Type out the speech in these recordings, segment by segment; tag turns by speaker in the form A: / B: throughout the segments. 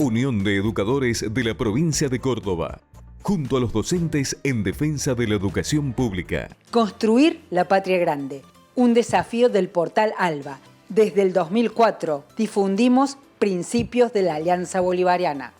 A: Unión de Educadores de la Provincia de Córdoba, junto a los docentes en defensa de la educación pública.
B: Construir la patria grande, un desafío del portal ALBA. Desde el 2004 difundimos principios de la Alianza Bolivariana.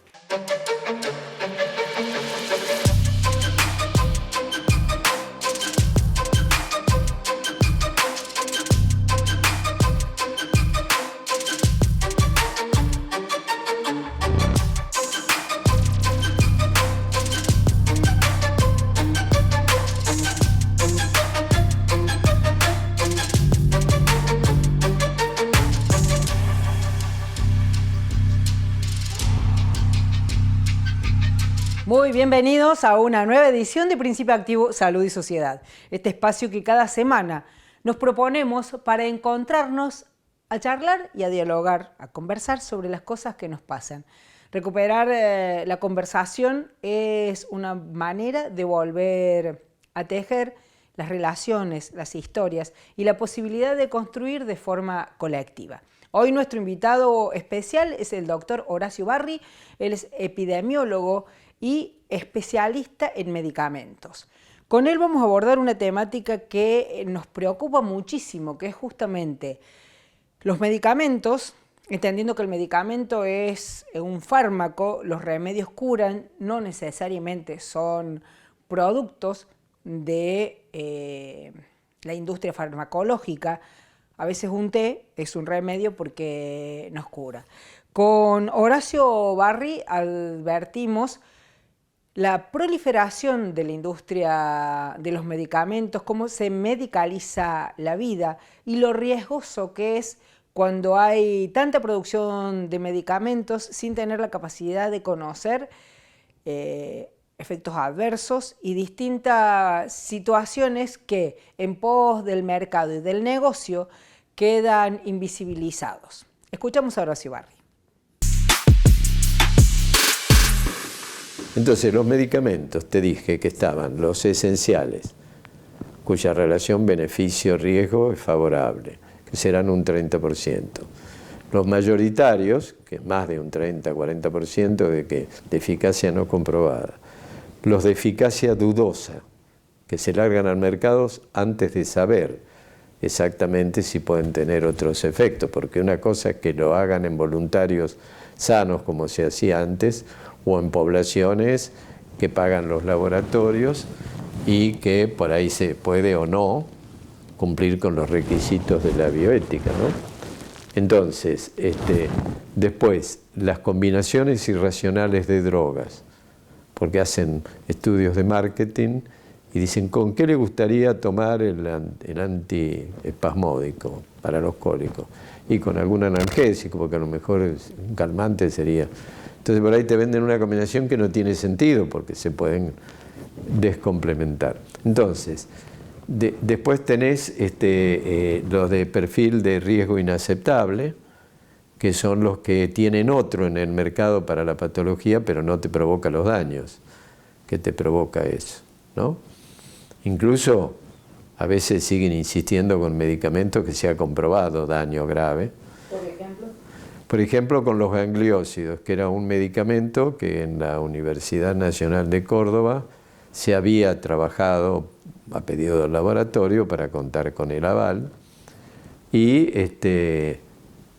B: Muy bienvenidos a una nueva edición de Principio Activo Salud y Sociedad. Este espacio que cada semana nos proponemos para encontrarnos a charlar y a dialogar, a conversar sobre las cosas que nos pasan. Recuperar la conversación es una manera de volver a tejer las relaciones, las historias y la posibilidad de construir de forma colectiva. Hoy nuestro invitado especial es el doctor Horacio Barri. Él es epidemiólogo y especialista en medicamentos. Con él vamos a abordar una temática que nos preocupa muchísimo, que es justamente los medicamentos, entendiendo que el medicamento es un fármaco, los remedios curan, no necesariamente son productos de la industria farmacológica. A veces un té es un remedio porque nos cura. Con Horacio Barri advertimos la proliferación de la industria de los medicamentos, cómo se medicaliza la vida y lo riesgoso que es cuando hay tanta producción de medicamentos sin tener la capacidad de conocer efectos adversos y distintas situaciones que en pos del mercado y del negocio quedan invisibilizados. Escuchamos a Horacio Barri.
C: Entonces, los medicamentos, te dije que estaban los esenciales, cuya relación beneficio-riesgo es favorable, que serán un 30%. Los mayoritarios, que es más de un 30-40% de eficacia no comprobada. Los de eficacia dudosa, que se largan al mercado antes de saber exactamente si pueden tener otros efectos, porque una cosa es que lo hagan en voluntarios sanos, como se hacía antes, o en poblaciones que pagan los laboratorios y que por ahí se puede o no cumplir con los requisitos de la bioética, ¿no? Entonces, después, las combinaciones irracionales de drogas, porque hacen estudios de marketing y dicen, ¿con qué le gustaría tomar el antiespasmódico para los cólicos? Y con algún analgésico, porque a lo mejor un calmante sería. Entonces por ahí te venden una combinación que no tiene sentido porque se pueden descomplementar. Entonces, después tenés los de perfil de riesgo inaceptable, que son los que tienen otro en el mercado para la patología, pero no te provoca los daños que te provoca eso, ¿no? Incluso a veces siguen insistiendo con medicamentos que se ha comprobado daño grave. Por ejemplo, con los gangliósidos, que era un medicamento que en la Universidad Nacional de Córdoba se había trabajado a pedido del laboratorio para contar con el aval, y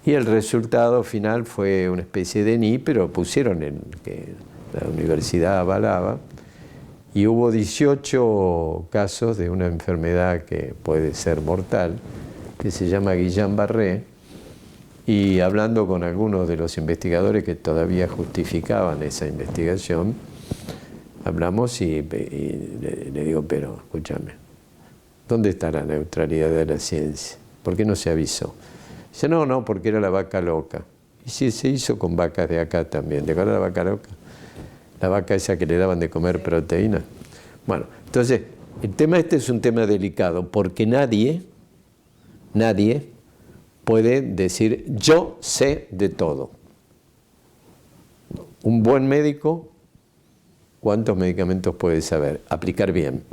C: el resultado final fue una especie de NI, pero pusieron que la universidad avalaba, y hubo 18 casos de una enfermedad que puede ser mortal, que se llama Guillain-Barré. Y hablando con algunos de los investigadores que todavía justificaban esa investigación, hablamos y le digo, pero escúchame, ¿dónde está la neutralidad de la ciencia? ¿Por qué no se avisó? Dice, no, porque era la vaca loca. Y sí, se hizo con vacas de acá también. ¿Te acuerdas de la vaca loca? La vaca esa que le daban de comer proteína. Bueno, entonces, el tema es un tema delicado, porque nadie puede decir, yo sé de todo. Un buen médico, ¿cuántos medicamentos puede saber? Aplicar bien.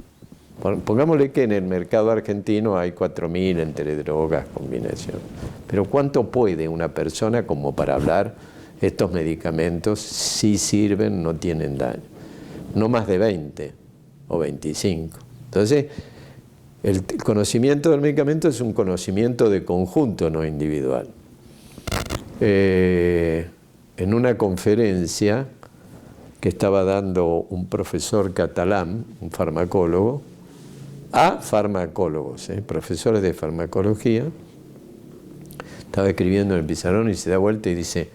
C: Pongámosle que en el mercado argentino hay 4.000 entre drogas, combinación. Pero ¿cuánto puede una persona como para hablar estos medicamentos sí sirven, no tienen daño. No más de 20 o 25. Entonces, el conocimiento del medicamento es un conocimiento de conjunto, no individual. En una conferencia que estaba dando un profesor catalán, un farmacólogo, a farmacólogos, profesores de farmacología, estaba escribiendo en el pizarrón y se da vuelta y dice: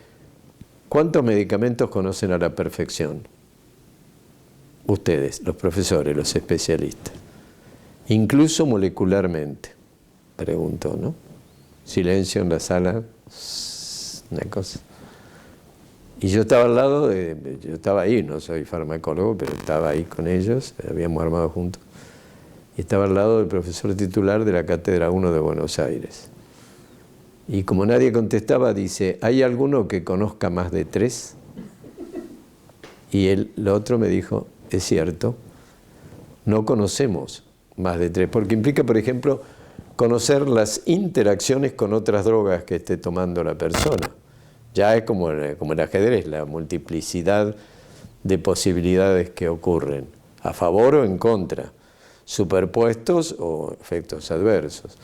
C: ¿cuántos medicamentos conocen a la perfección? Ustedes, los profesores, los especialistas. Incluso molecularmente, preguntó, ¿no? Silencio en la sala, una cosa. Y yo estaba al lado, yo estaba ahí, no soy farmacólogo, pero estaba ahí con ellos, habíamos armado juntos. Y estaba al lado del profesor titular de la Cátedra 1 de Buenos Aires. Y como nadie contestaba, dice: ¿hay alguno que conozca más de 3? Y el otro me dijo: es cierto, no conocemos más de 3, porque implica, por ejemplo, conocer las interacciones con otras drogas que esté tomando la persona. Ya es como el ajedrez, la multiplicidad de posibilidades que ocurren, a favor o en contra, superpuestos o efectos adversos.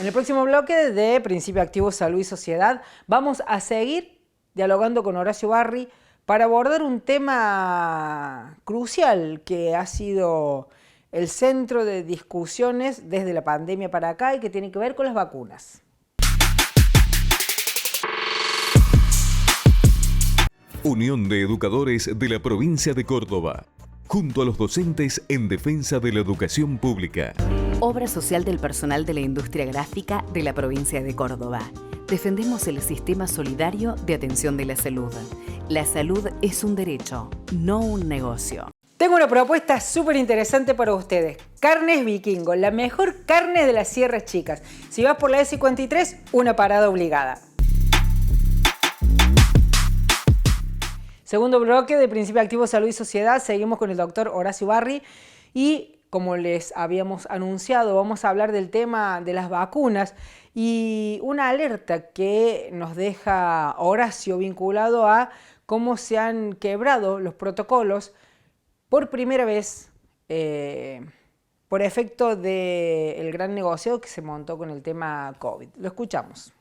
B: En el próximo bloque de Principio Activo Salud y Sociedad vamos a seguir dialogando con Horacio Barri para abordar un tema crucial que ha sido el centro de discusiones desde la pandemia para acá y que tiene que ver con las vacunas.
A: Unión de Educadores de la Provincia de Córdoba, junto a los docentes en defensa de la educación pública.
D: Obra social del personal de la industria gráfica de la provincia de Córdoba. Defendemos el sistema solidario de atención de la salud. La salud es un derecho, no un negocio.
B: Tengo una propuesta súper interesante para ustedes. Carnes Vikingo, la mejor carne de las Sierras Chicas. Si vas por la E53, una parada obligada. Segundo bloque de Principio Activo Salud y Sociedad. Seguimos con el doctor Horacio Barri y, como les habíamos anunciado, vamos a hablar del tema de las vacunas y una alerta que nos deja Horacio vinculado a cómo se han quebrado los protocolos por primera vez por efecto del gran negocio que se montó con el tema COVID. Lo escuchamos.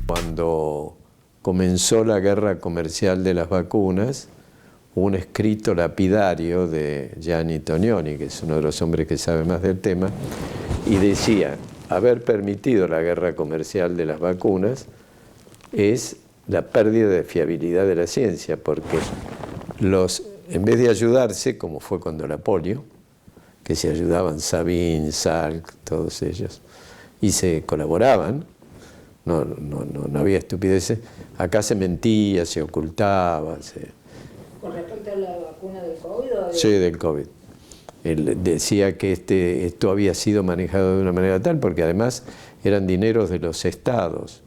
C: Cuando comenzó la guerra comercial de las vacunas, hubo un escrito lapidario de Gianni Tognoni, que es uno de los hombres que sabe más del tema, y decía: haber permitido la guerra comercial de las vacunas es la pérdida de fiabilidad de la ciencia, porque en vez de ayudarse, como fue cuando la polio, que se ayudaban Sabin, Salk, todos ellos, y se colaboraban, no había estupideces, acá se mentía, se ocultaba.
B: ¿Con respecto a la vacuna del COVID?
C: Sí, del COVID. Él decía que esto había sido manejado de una manera tal, porque además eran dineros de los estados,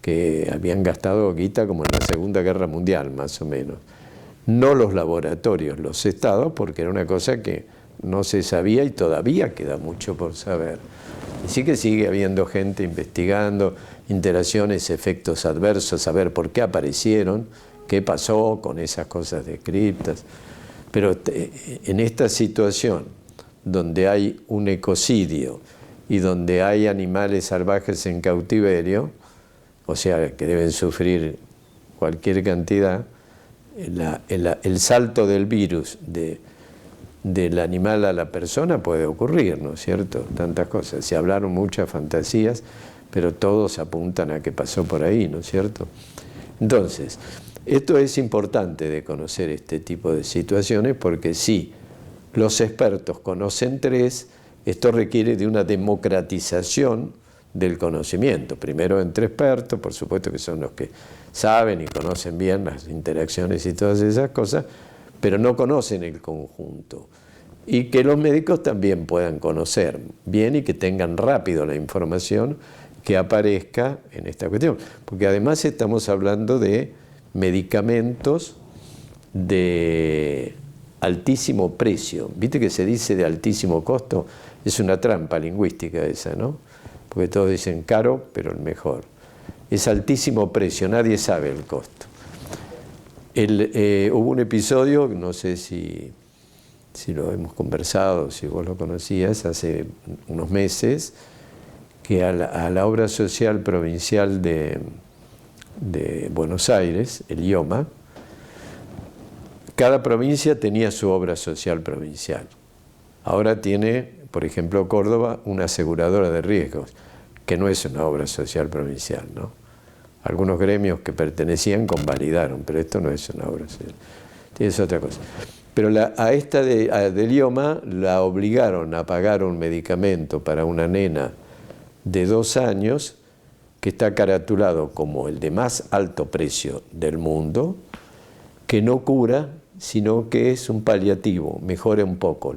C: que habían gastado guita como en la Segunda Guerra Mundial, más o menos. No los laboratorios, los estados, porque era una cosa que no se sabía y todavía queda mucho por saber. Y sí que sigue habiendo gente investigando interacciones, efectos adversos, saber por qué aparecieron, qué pasó con esas cosas descritas. Pero en esta situación, donde hay un ecocidio y donde hay animales salvajes en cautiverio, o sea, que deben sufrir cualquier cantidad, el salto del virus del animal a la persona puede ocurrir, ¿no es cierto? Tantas cosas. Se hablaron muchas fantasías, pero todos apuntan a que pasó por ahí, ¿no es cierto? Entonces, esto es importante de conocer este tipo de situaciones, porque si los expertos conocen 3, esto requiere de una democratización del conocimiento. Primero entre expertos, por supuesto que son los que saben y conocen bien las interacciones y todas esas cosas, pero no conocen el conjunto. Y que los médicos también puedan conocer bien y que tengan rápido la información que aparezca en esta cuestión. Porque además estamos hablando de medicamentos de altísimo precio. ¿Viste que se dice de altísimo costo? Es una trampa lingüística esa, ¿no? porque todos dicen caro, pero el mejor. Es altísimo precio, nadie sabe el costo. Hubo un episodio, no sé si lo hemos conversado, si vos lo conocías, hace unos meses, que a la obra social provincial de Buenos Aires, el IOMA, cada provincia tenía su obra social provincial. Ahora tiene, por ejemplo, Córdoba, una aseguradora de riesgos, que no es una obra social provincial, ¿no? Algunos gremios que pertenecían convalidaron, pero esto no es una obra social, es otra cosa. Pero a esta del IOMA la obligaron a pagar un medicamento para una nena de 2 años que está caratulado como el de más alto precio del mundo, que no cura, sino que es un paliativo, mejora un poco.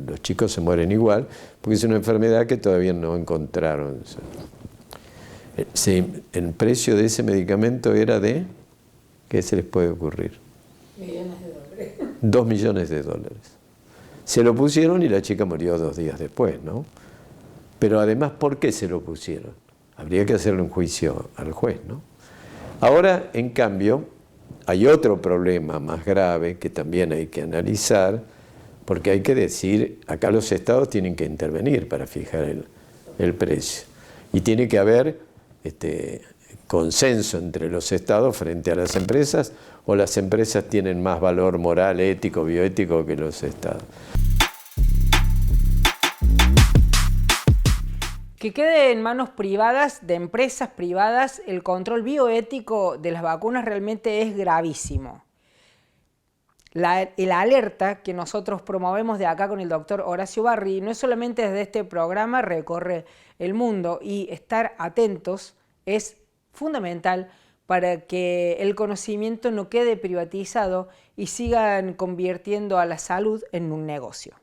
C: Los chicos se mueren igual, porque es una enfermedad que todavía no encontraron. El precio de ese medicamento era de, ¿qué se les puede ocurrir?
B: Millones de dólares.
C: 2 millones de dólares. Se lo pusieron y la chica murió 2 días después, ¿no? Pero además, ¿por qué se lo pusieron? Habría que hacerle un juicio al juez, ¿no? Ahora, en cambio, hay otro problema más grave que también hay que analizar, porque hay que decir, acá los estados tienen que intervenir para fijar el precio. Y tiene que haber consenso entre los estados frente a las empresas, o las empresas tienen más valor moral, ético, bioético que los estados.
B: Que quede en manos privadas, de empresas privadas, el control bioético de las vacunas realmente es gravísimo. La alerta que nosotros promovemos de acá con el doctor Horacio Barri no es solamente desde este programa, recorre el mundo, y estar atentos es fundamental para que el conocimiento no quede privatizado y sigan convirtiendo a la salud en un negocio.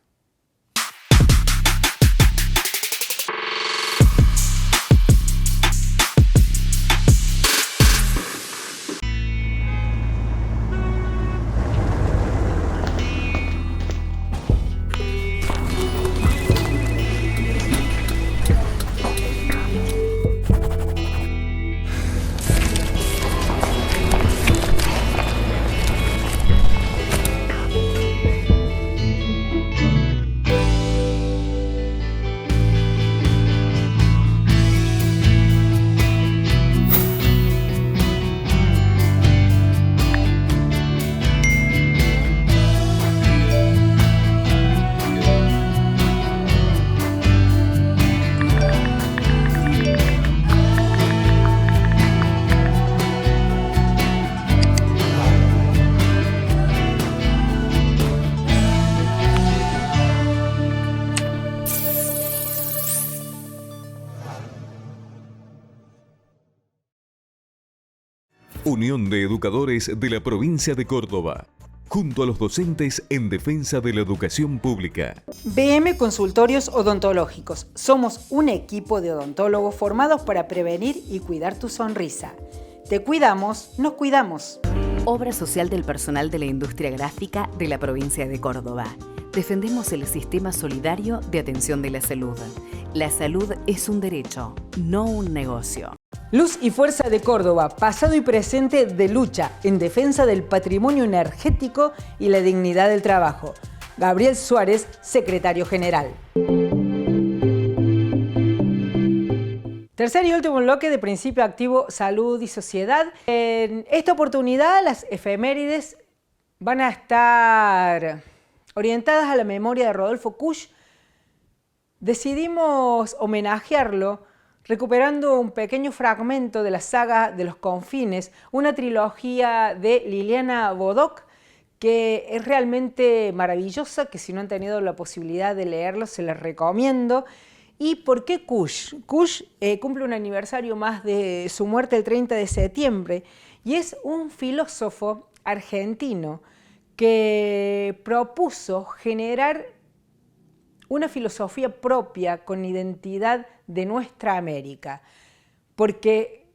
A: Unión de Educadores de la Provincia de Córdoba, junto a los docentes en defensa de la educación pública.
B: BM Consultorios Odontológicos. Somos un equipo de odontólogos formados para prevenir y cuidar tu sonrisa. Te cuidamos, nos cuidamos.
D: Obra social del personal de la industria gráfica de la provincia de Córdoba. Defendemos el sistema solidario de atención de la salud. La salud es un derecho, no un negocio.
B: Luz y Fuerza de Córdoba, pasado y presente de lucha en defensa del patrimonio energético y la dignidad del trabajo. Gabriel Suárez, secretario general. Tercer y último bloque de Principio Activo, Salud y Sociedad. En esta oportunidad, las efemérides van a estar orientadas a la memoria de Rodolfo Kusch. Decidimos homenajearlo recuperando un pequeño fragmento de la saga de los Confines, una trilogía de Liliana Bodoc, que es realmente maravillosa, que si no han tenido la posibilidad de leerlo, se les recomiendo. ¿Y por qué Kusch? Kusch cumple un aniversario más de su muerte el 30 de septiembre y es un filósofo argentino que propuso generar una filosofía propia con identidad de nuestra América, porque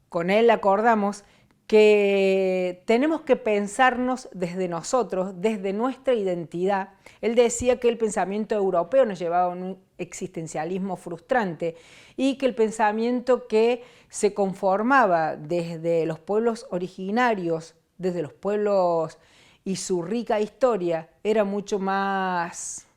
B: con él acordamos que tenemos que pensarnos desde nosotros, desde nuestra identidad. Él decía que el pensamiento europeo nos llevaba a un existencialismo frustrante y que el pensamiento que se conformaba desde los pueblos originarios, desde los pueblos y su rica historia, era mucho más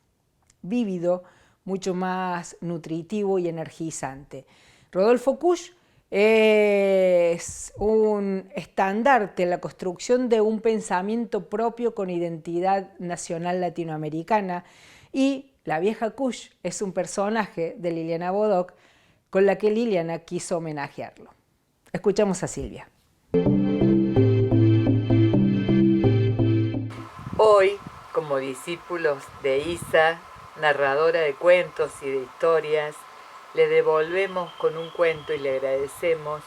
B: vívido, mucho más nutritivo y energizante. Rodolfo Kusch es un estandarte en la construcción de un pensamiento propio con identidad nacional latinoamericana, y la vieja Kusch es un personaje de Liliana Bodoc con la que Liliana quiso homenajearlo. Escuchamos a Silvia.
E: Hoy, como discípulos de Isa, narradora de cuentos y de historias, le devolvemos con un cuento y le agradecemos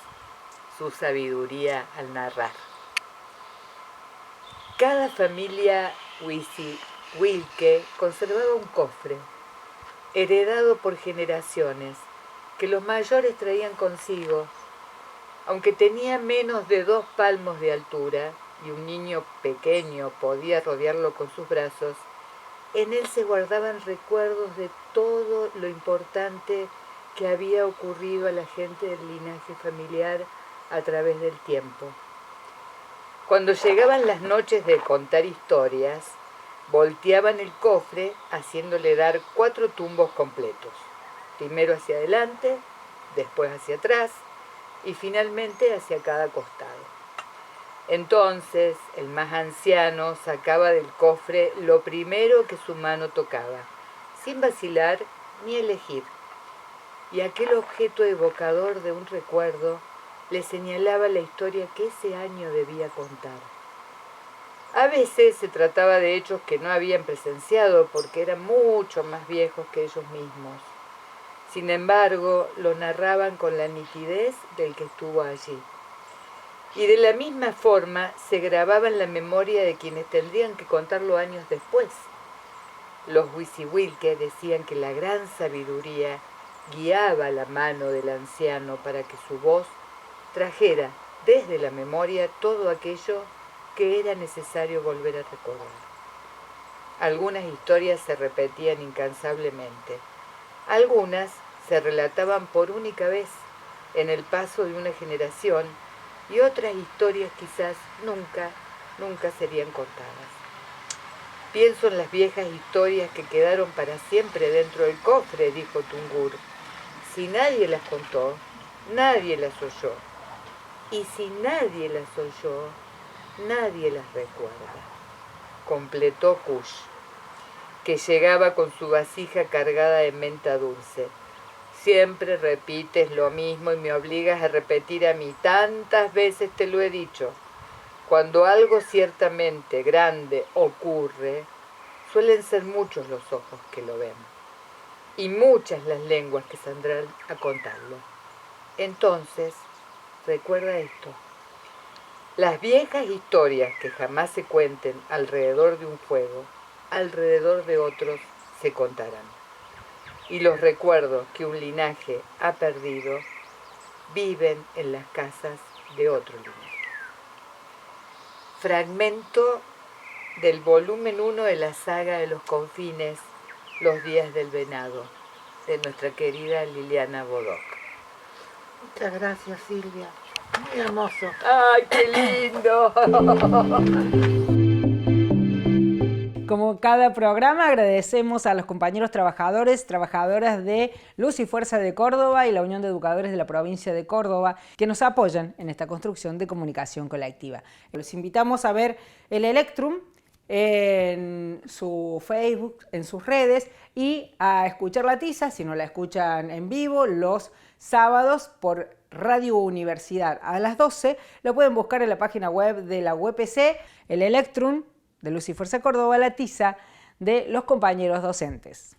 E: su sabiduría al narrar. Cada familia Wilke conservaba un cofre, heredado por generaciones, que los mayores traían consigo. Aunque tenía menos de 2 palmos de altura y un niño pequeño podía rodearlo con sus brazos, en él se guardaban recuerdos de todo lo importante que había ocurrido a la gente del linaje familiar a través del tiempo. Cuando llegaban las noches de contar historias, volteaban el cofre haciéndole dar 4 tumbos completos, primero hacia adelante, después hacia atrás y finalmente hacia cada costado. Entonces el más anciano sacaba del cofre lo primero que su mano tocaba, sin vacilar ni elegir, y aquel objeto evocador de un recuerdo le señalaba la historia que ese año debía contar. A veces se trataba de hechos que no habían presenciado porque eran mucho más viejos que ellos mismos. Sin embargo, lo narraban con la nitidez del que estuvo allí. Y de la misma forma se grababa en la memoria de quienes tendrían que contarlo años después. Los Wisiwilke decían que la gran sabiduría guiaba la mano del anciano para que su voz trajera desde la memoria todo aquello que era necesario volver a recordar. Algunas historias se repetían incansablemente. Algunas se relataban por única vez en el paso de una generación y otras historias quizás nunca serían contadas. Pienso en las viejas historias que quedaron para siempre dentro del cofre, dijo Tungur. Si nadie las contó, nadie las oyó. Y si nadie las oyó, nadie las recuerda. Completó Kusch, que llegaba con su vasija cargada de menta dulce. Siempre repites lo mismo y me obligas a repetir a mí. Tantas veces te lo he dicho. Cuando algo ciertamente grande ocurre, suelen ser muchos los ojos que lo ven y muchas las lenguas que saldrán a contarlo. Entonces, recuerda esto. Las viejas historias que jamás se cuenten alrededor de un fuego, alrededor de otros se contarán. Y los recuerdos que un linaje ha perdido viven en las casas de otro linaje. Fragmento del volumen 1 de la saga de los confines, Los días del venado, de nuestra querida Liliana Bodoc.
F: Muchas gracias, Silvia. Muy hermoso.
E: ¡Ay, qué lindo!
B: Como cada programa, agradecemos a los compañeros trabajadores, trabajadoras de Luz y Fuerza de Córdoba y la Unión de Educadores de la Provincia de Córdoba que nos apoyan en esta construcción de comunicación colectiva. Los invitamos a ver el Electrum en su Facebook, en sus redes, y a escuchar La Tiza, si no la escuchan en vivo, los sábados por Radio Universidad a las 12. Lo pueden buscar en la página web de la UPC, el Electrum de Luz y Fuerza Córdoba, La Tiza de los compañeros docentes.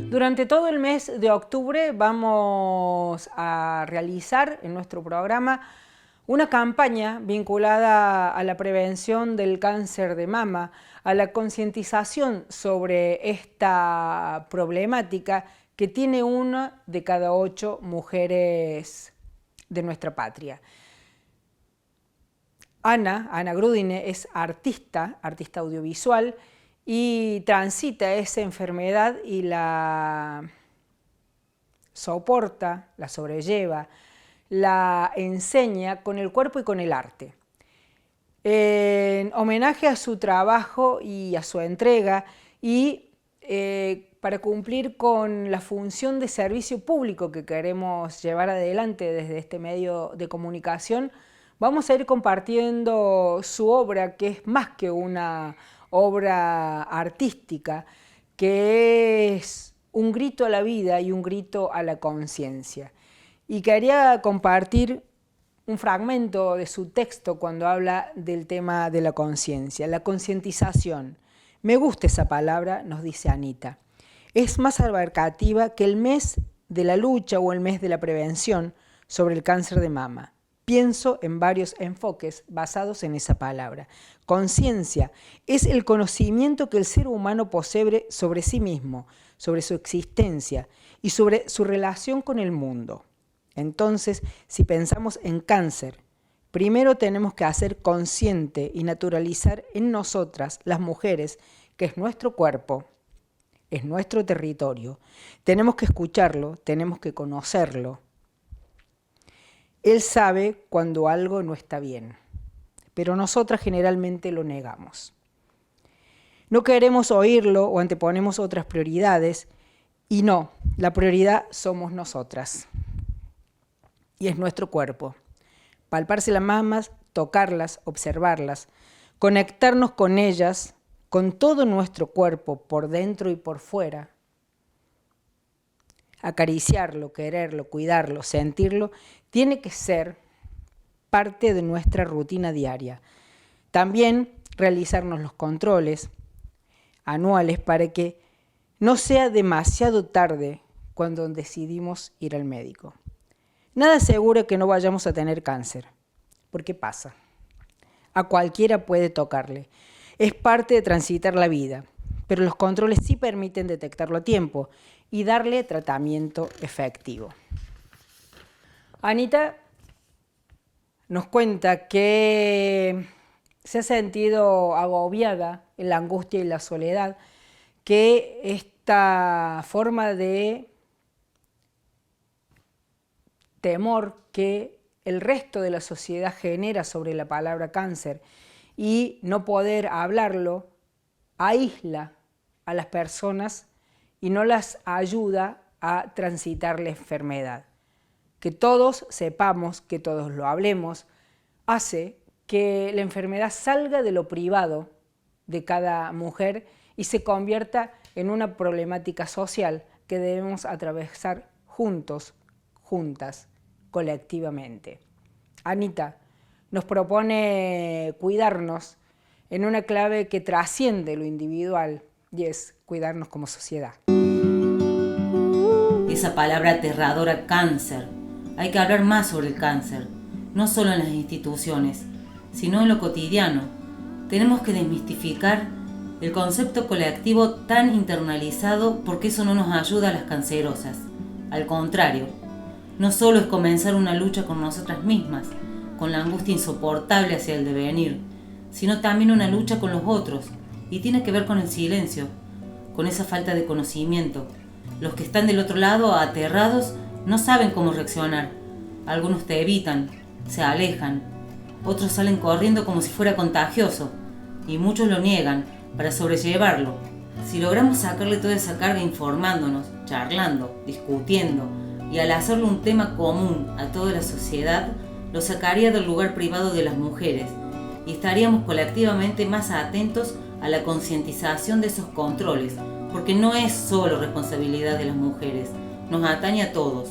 B: Durante todo el mes de octubre vamos a realizar en nuestro programa una campaña vinculada a la prevención del cáncer de mama, a la concientización sobre esta problemática que tiene una de cada 8 mujeres de nuestra patria. Ana Grudine es artista audiovisual y transita esa enfermedad y la soporta, la sobrelleva, la enseña con el cuerpo y con el arte. En homenaje a su trabajo y a su entrega y para cumplir con la función de servicio público que queremos llevar adelante desde este medio de comunicación, vamos a ir compartiendo su obra, que es más que una obra artística, que es un grito a la vida y un grito a la conciencia. Y quería compartir un fragmento de su texto cuando habla del tema de la conciencia, la concientización. Me gusta esa palabra, nos dice Anita. Es más abarcativa que el mes de la lucha o el mes de la prevención sobre el cáncer de mama. Pienso en varios enfoques basados en esa palabra. Conciencia es el conocimiento que el ser humano posee sobre sí mismo, sobre su existencia y sobre su relación con el mundo. Entonces, si pensamos en cáncer, primero tenemos que hacer consciente y naturalizar en nosotras, las mujeres, que es nuestro cuerpo, es nuestro territorio. Tenemos que escucharlo, tenemos que conocerlo. Él sabe cuando algo no está bien, pero nosotras generalmente lo negamos. No queremos oírlo o anteponemos otras prioridades, y no, la prioridad somos nosotras. Y es nuestro cuerpo. Palparse las mamas, tocarlas, observarlas, conectarnos con ellas, con todo nuestro cuerpo, por dentro y por fuera. Acariciarlo, quererlo, cuidarlo, sentirlo, tiene que ser parte de nuestra rutina diaria. También realizarnos los controles anuales para que no sea demasiado tarde cuando decidimos ir al médico. Nada asegura que no vayamos a tener cáncer, porque pasa. A cualquiera puede tocarle. Es parte de transitar la vida, pero los controles sí permiten detectarlo a tiempo y darle tratamiento efectivo. Anita nos cuenta que se ha sentido agobiada en la angustia y la soledad, que esta forma de temor que el resto de la sociedad genera sobre la palabra cáncer y no poder hablarlo aísla a las personas y no las ayuda a transitar la enfermedad. Que todos sepamos, que todos lo hablemos, hace que la enfermedad salga de lo privado de cada mujer y se convierta en una problemática social que debemos atravesar juntos, juntas, colectivamente. Anita nos propone cuidarnos en una clave que trasciende lo individual y es cuidarnos como sociedad.
G: Esa palabra aterradora, cáncer. Hay que hablar más sobre el cáncer, no solo en las instituciones, sino en lo cotidiano. Tenemos que desmistificar el concepto colectivo tan internalizado porque eso no nos ayuda a las cancerosas. Al contrario, no solo es comenzar una lucha con nosotras mismas, con la angustia insoportable hacia el devenir, sino también una lucha con los otros, y tiene que ver con el silencio, con esa falta de conocimiento. Los que están del otro lado, aterrados, no saben cómo reaccionar. Algunos te evitan, se alejan, otros salen corriendo como si fuera contagioso, y muchos lo niegan para sobrellevarlo. Si logramos sacarle toda esa carga informándonos, charlando, discutiendo, y al hacerlo un tema común a toda la sociedad, lo sacaría del lugar privado de las mujeres y estaríamos colectivamente más atentos a la concientización de esos controles, porque no es solo responsabilidad de las mujeres, nos atañe a todos.